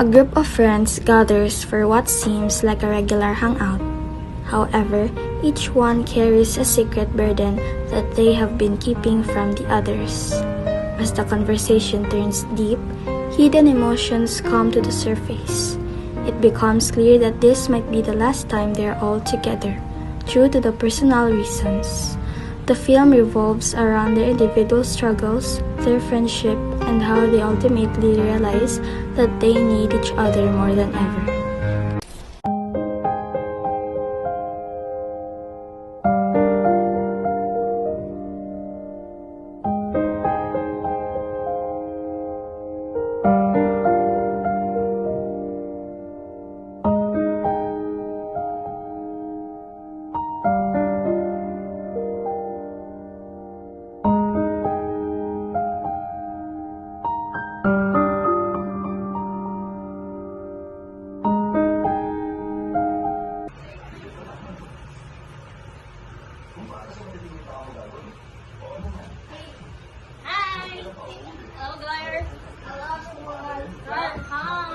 A group of friends gathers for what seems like a regular hangout. However, each one carries a secret burden that they have been keeping from the others. As the conversation turns deep, hidden emotions come to the surface. It becomes clear that this might be the last time they are all together, due to the personal reasons. The film revolves around their individual struggles, their friendship, and how they ultimately realize that they need each other more than ever. Hi! Hello, guys! Hello, everyone! Welcome!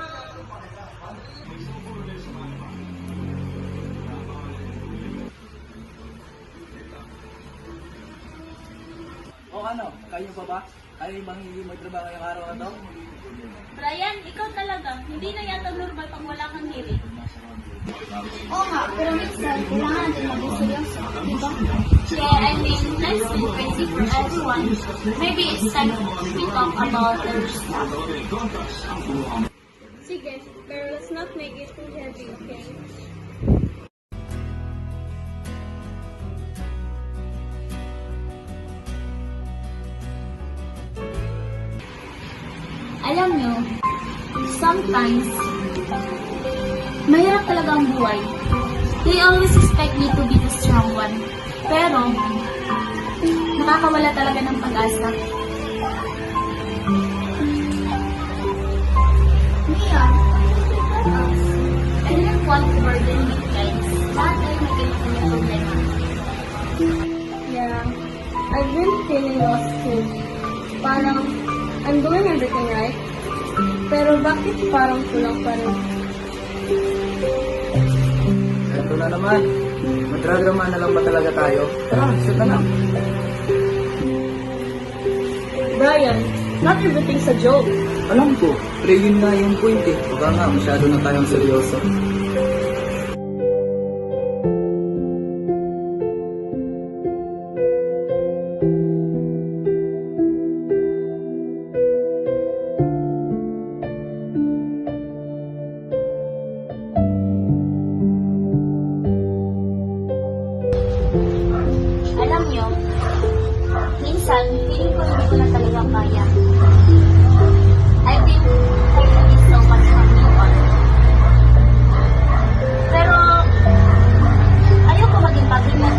O ano, kayo pa ba? Kayo bang hindi magtrabaho ngayong araw na to? Brian, ikaw talaga. Hindi na yata normal pag wala kang hirit. Oo nga, pero minsan, kailangan din maging seryoso, di ba? Yeah, I mean, let's be crazy for everyone. Maybe it's time we talk about their stuff. Sige, pero let's not make it too heavy, okay? Alam nyo, sometimes, mahirap talaga ang buhay. They always expect me to be the strong one. Pero, nakakawala talaga ng pag-asa. Mia, I didn't want to burden you guys. Lahat tayo may problema. yeah, I've been feeling lost too. Parang, I'm doing everything right, pero bakit parang kulang pa rin? Ito na naman. Madradrama na lang ba talaga tayo? Tara, shoot na lang. Brian, not everything's a joke. Alam ko, pero yun nga yung point eh. Baka nga, masyado na tayong seryoso. Alam nyo, minsan, feeling ko hindi ko na talaga kaya. I've been holding so much from you on. Pero, ayoko maging pabigat.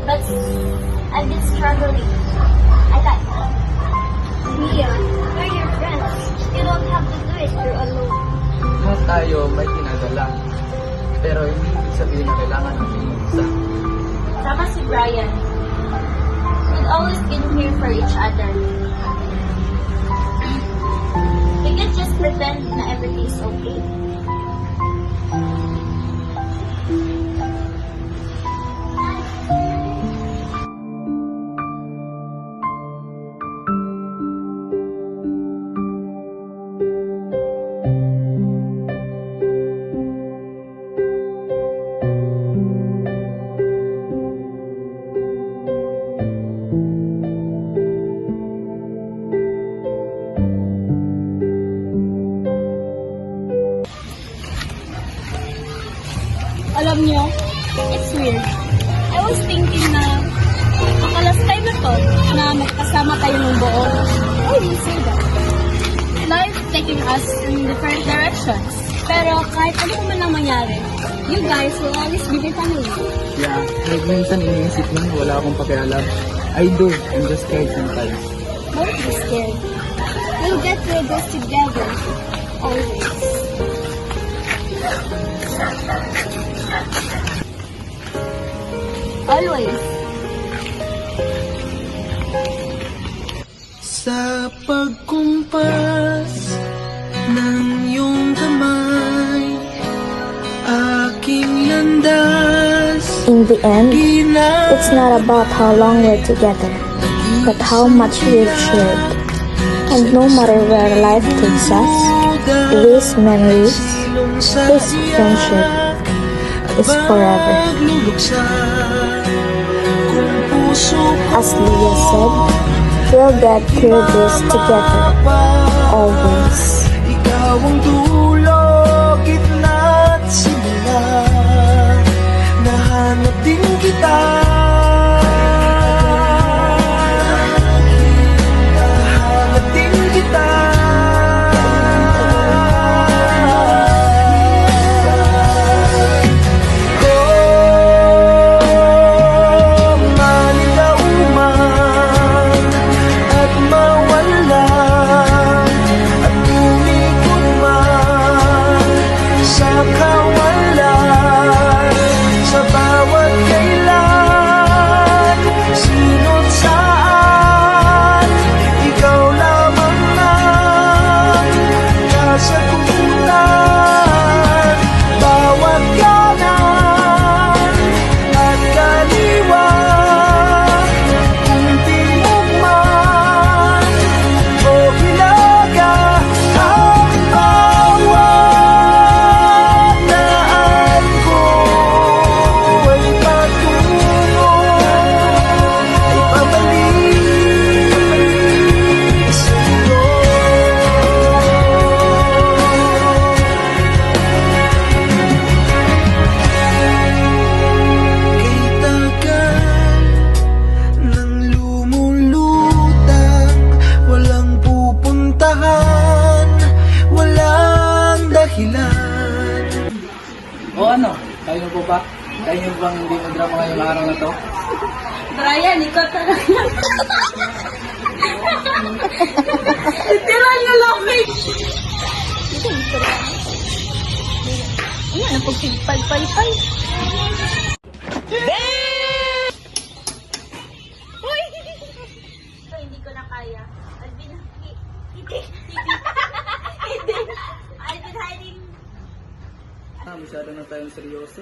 But, I've been struggling. I like it. Mia, we're your friends. You don't have to do it you're alone. Lahat tayo may ginagala. Pero hindi ibig sabihin na kailangan ng isa. Tama si Brian. We've always been here for each other. We can just pretend na everything's okay. Alam nyo, it's weird. I was thinking na baka last time na to na magkasama tayo ng buo. Why do you say that? Life taking us in different directions. Pero kahit ano man ang mangyari, you guys will always be my family. Yeah, like minsan iniisip mo, wala akong pakialam. I do, I'm just scared sometimes. Don't be scared. We'll get through this together. Always. Always. Sa pagkumpas ng In the end, it's not about how long we're together, but how much we've shared. And no matter where life takes us, these memories, this friendship, is forever. As Leah said, we'll get through this together, always. Ikaw ang dulo, gitna't simula. Nahanap din kita. Nahanap din kita. Kung maligaw man at mawala at umikot man sa kawalan, sa bawat kailan, sino't saan, ikaw lamang ang kasagutan. Bawat kanan at kaliwa, kung timog man o hilaga, ang bawat daan ko ay patungo, ay pabalik sa'yo. Kay tagal nang lumulutang, walang pupuntahan, walang dahilan. O ano? Kaya mo po ba? Kaya niyo bang hindi mo drama ngayong araw na to? Brian, ikaw talaga. Tira niyo laughing. Ano pag pagpay-pay-pay? Ito, hindi ko na kaya. I've been hiding. Masyado na tayong seryoso.